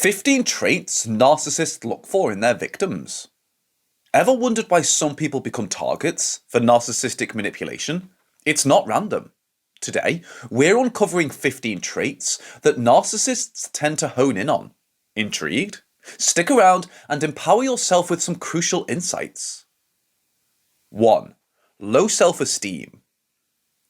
15 traits narcissists look for in their victims. Ever wondered why some people become targets for narcissistic manipulation? It's not random. Today, we're uncovering 15 traits that narcissists tend to hone in on. Intrigued? Stick around and empower yourself with some crucial insights. 1. Low self-esteem.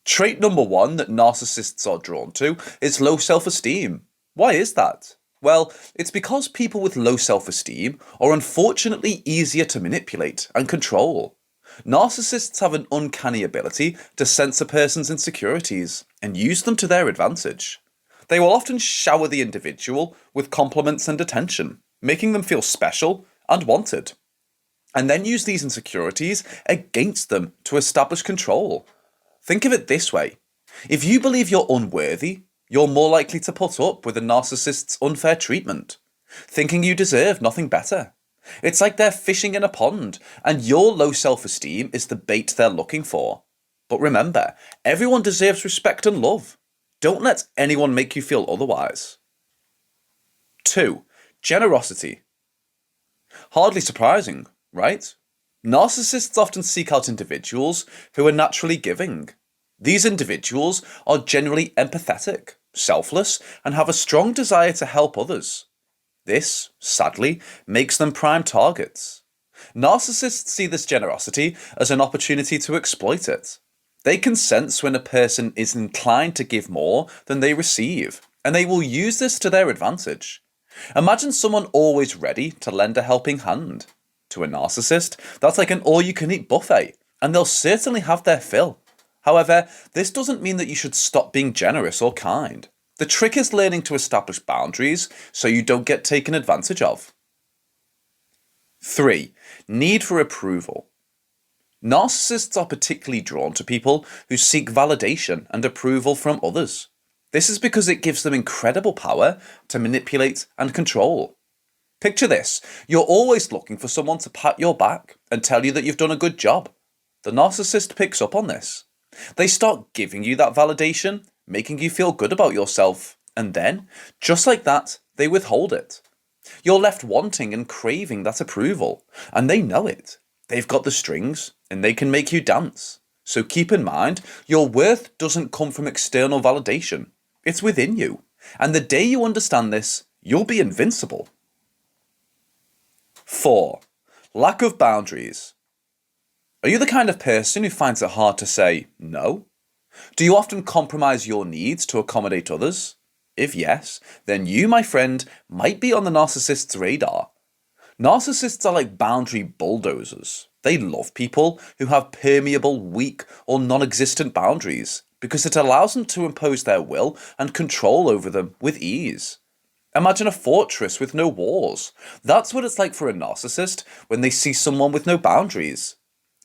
Trait number 1 that narcissists are drawn to is low self-esteem. Why is that? Well, it's because people with low self-esteem are unfortunately easier to manipulate and control. Narcissists have an uncanny ability to sense a person's insecurities and use them to their advantage. They will often shower the individual with compliments and attention, making them feel special and wanted, and then use these insecurities against them to establish control. Think of it this way. If you believe you're unworthy, you're more likely to put up with a narcissist's unfair treatment, thinking you deserve nothing better. It's like they're fishing in a pond, and your low self-esteem is the bait they're looking for. But remember, everyone deserves respect and love. Don't let anyone make you feel otherwise. 2. Generosity. Hardly surprising, right? Narcissists often seek out individuals who are naturally giving. These individuals are generally empathetic, selfless, and have a strong desire to help others. This, sadly, makes them prime targets. Narcissists see this generosity as an opportunity to exploit it. They can sense when a person is inclined to give more than they receive, and they will use this to their advantage. Imagine someone always ready to lend a helping hand. To a narcissist, that's like an all-you-can-eat buffet, and they'll certainly have their fill. However, this doesn't mean that you should stop being generous or kind. The trick is learning to establish boundaries so you don't get taken advantage of. 3. Need for approval. Narcissists are particularly drawn to people who seek validation and approval from others. This is because it gives them incredible power to manipulate and control. Picture this, you're always looking for someone to pat your back and tell you that you've done a good job. The narcissist picks up on this. They start giving you that validation, making you feel good about yourself, and then, just like that, they withhold it. You're left wanting and craving that approval, and they know it. They've got the strings, and they can make you dance. So keep in mind, your worth doesn't come from external validation. It's within you, and the day you understand this, you'll be invincible. 4. Lack of boundaries. Are you the kind of person who finds it hard to say no? Do you often compromise your needs to accommodate others? If yes, then you, my friend, might be on the narcissist's radar. Narcissists are like boundary bulldozers. They love people who have permeable, weak, or non-existent boundaries because it allows them to impose their will and control over them with ease. Imagine a fortress with no walls. That's what it's like for a narcissist when they see someone with no boundaries.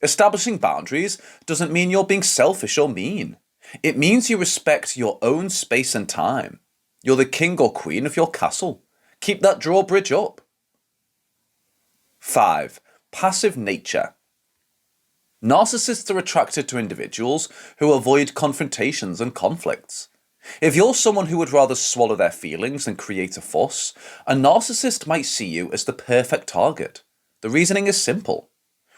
Establishing boundaries doesn't mean you're being selfish or mean. It means you respect your own space and time. You're the king or queen of your castle. Keep that drawbridge up. 5. Passive nature. Narcissists are attracted to individuals who avoid confrontations and conflicts. If you're someone who would rather swallow their feelings than create a fuss, a narcissist might see you as the perfect target. The reasoning is simple.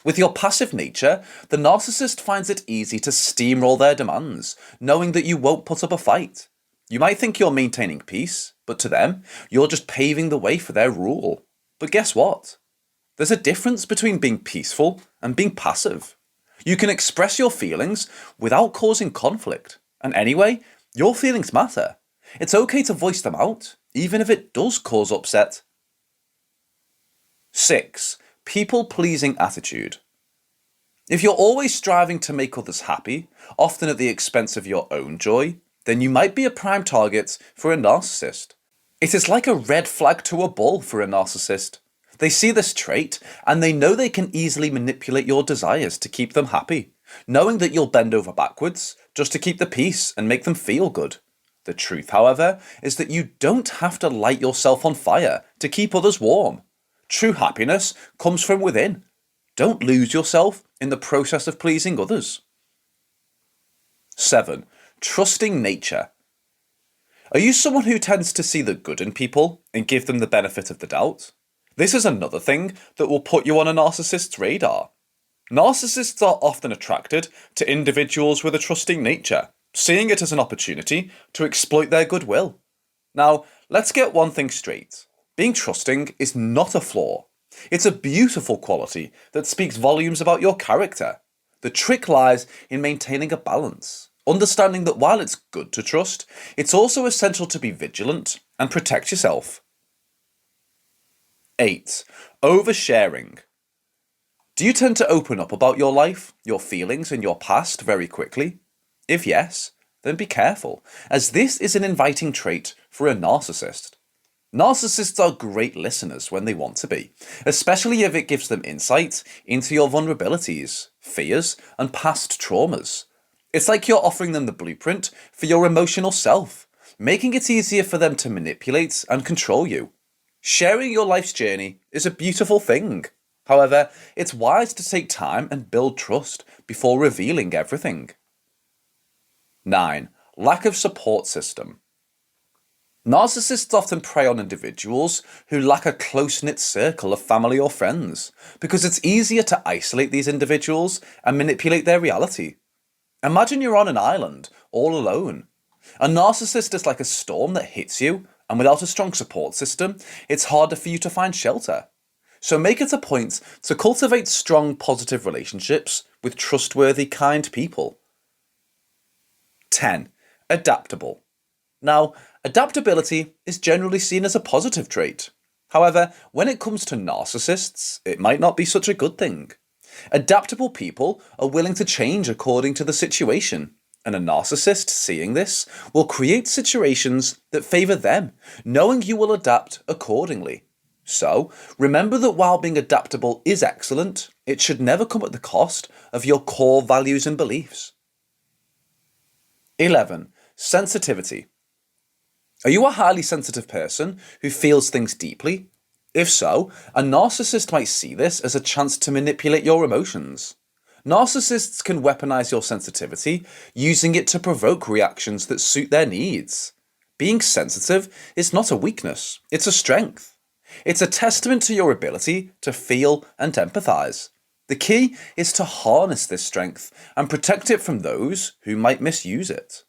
With your passive nature, the narcissist finds it easy to steamroll their demands, knowing that you won't put up a fight. You might think you're maintaining peace, but to them, you're just paving the way for their rule. But guess what? There's a difference between being peaceful and being passive. You can express your feelings without causing conflict. And anyway, your feelings matter. It's okay to voice them out, even if it does cause upset. 6. People-pleasing attitude. If you're always striving to make others happy, often at the expense of your own joy, then you might be a prime target for a narcissist. It is like a red flag to a bull for a narcissist. They see this trait, and they know they can easily manipulate your desires to keep them happy, knowing that you'll bend over backwards just to keep the peace and make them feel good. The truth, however, is that you don't have to light yourself on fire to keep others warm. True happiness comes from within. Don't lose yourself in the process of pleasing others. 7. Trusting nature. Are you someone who tends to see the good in people and give them the benefit of the doubt? This is another thing that will put you on a narcissist's radar. Narcissists are often attracted to individuals with a trusting nature, seeing it as an opportunity to exploit their goodwill. Now, let's get one thing straight. Being trusting is not a flaw. It's a beautiful quality that speaks volumes about your character. The trick lies in maintaining a balance, understanding that while it's good to trust, it's also essential to be vigilant and protect yourself. 8. Oversharing. Do you tend to open up about your life, your feelings, and your past very quickly? If yes, then be careful, as this is an inviting trait for a narcissist. Narcissists are great listeners when they want to be, especially if it gives them insight into your vulnerabilities, fears, and past traumas. It's like you're offering them the blueprint for your emotional self, making it easier for them to manipulate and control you. Sharing your life's journey is a beautiful thing. However, it's wise to take time and build trust before revealing everything. 9. Lack of support system. Narcissists often prey on individuals who lack a close-knit circle of family or friends, because it's easier to isolate these individuals and manipulate their reality. Imagine you're on an island, all alone. A narcissist is like a storm that hits you, and without a strong support system, it's harder for you to find shelter. So make it a point to cultivate strong, positive relationships with trustworthy, kind people. 10. Adaptable. Now, adaptability is generally seen as a positive trait. However, when it comes to narcissists, it might not be such a good thing. Adaptable people are willing to change according to the situation, and a narcissist seeing this will create situations that favour them, knowing you will adapt accordingly. So, remember that while being adaptable is excellent, it should never come at the cost of your core values and beliefs. 11. Sensitivity. Are you a highly sensitive person who feels things deeply? If so, a narcissist might see this as a chance to manipulate your emotions. Narcissists can weaponize your sensitivity, using it to provoke reactions that suit their needs. Being sensitive is not a weakness, it's a strength. It's a testament to your ability to feel and empathize. The key is to harness this strength and protect it from those who might misuse it.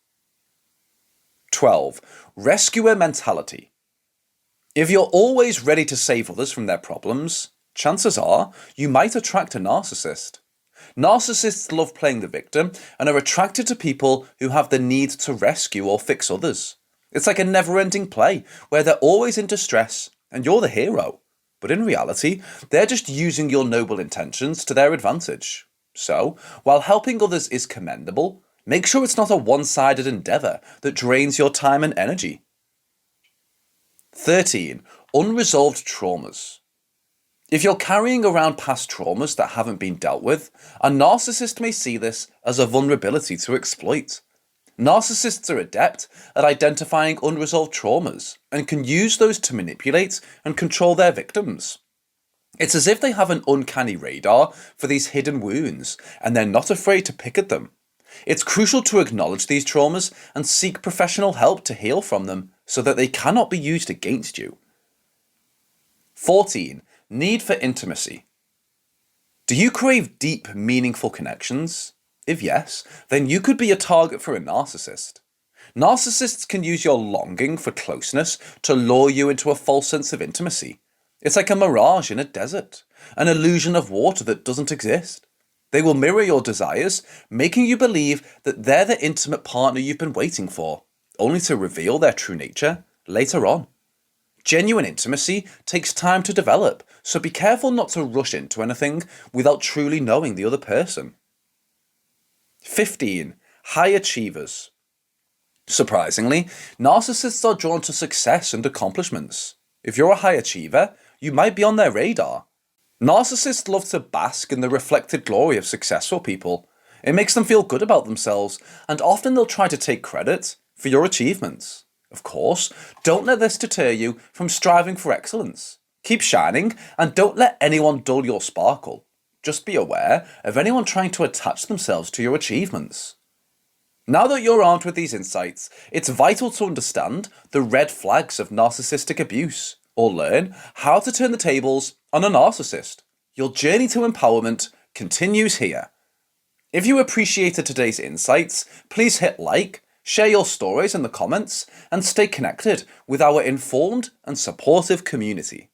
12. Rescuer mentality. If you're always ready to save others from their problems, chances are you might attract a narcissist. Narcissists love playing the victim and are attracted to people who have the need to rescue or fix others. It's like a never-ending play where they're always in distress and you're the hero. But in reality, they're just using your noble intentions to their advantage. So, while helping others is commendable, make sure it's not a one-sided endeavour that drains your time and energy. 13. Unresolved traumas. If you're carrying around past traumas that haven't been dealt with, a narcissist may see this as a vulnerability to exploit. Narcissists are adept at identifying unresolved traumas and can use those to manipulate and control their victims. It's as if they have an uncanny radar for these hidden wounds, and they're not afraid to pick at them. It's crucial to acknowledge these traumas and seek professional help to heal from them so that they cannot be used against you. 14. Need for intimacy. Do you crave deep, meaningful connections? If yes, then you could be a target for a narcissist. Narcissists can use your longing for closeness to lure you into a false sense of intimacy. It's like a mirage in a desert, an illusion of water that doesn't exist. They will mirror your desires, making you believe that they're the intimate partner you've been waiting for, only to reveal their true nature later on. Genuine intimacy takes time to develop, so be careful not to rush into anything without truly knowing the other person. 15. High achievers. Surprisingly, narcissists are drawn to success and accomplishments. If you're a high achiever, you might be on their radar. Narcissists love to bask in the reflected glory of successful people. It makes them feel good about themselves, and often they'll try to take credit for your achievements. Of course, don't let this deter you from striving for excellence. Keep shining, and don't let anyone dull your sparkle. Just be aware of anyone trying to attach themselves to your achievements. Now that you're armed with these insights, it's vital to understand the red flags of narcissistic abuse, or learn how to turn the tables on a narcissist. Your journey to empowerment continues here. If you appreciated today's insights, please hit like, share your stories in the comments, and stay connected with our informed and supportive community.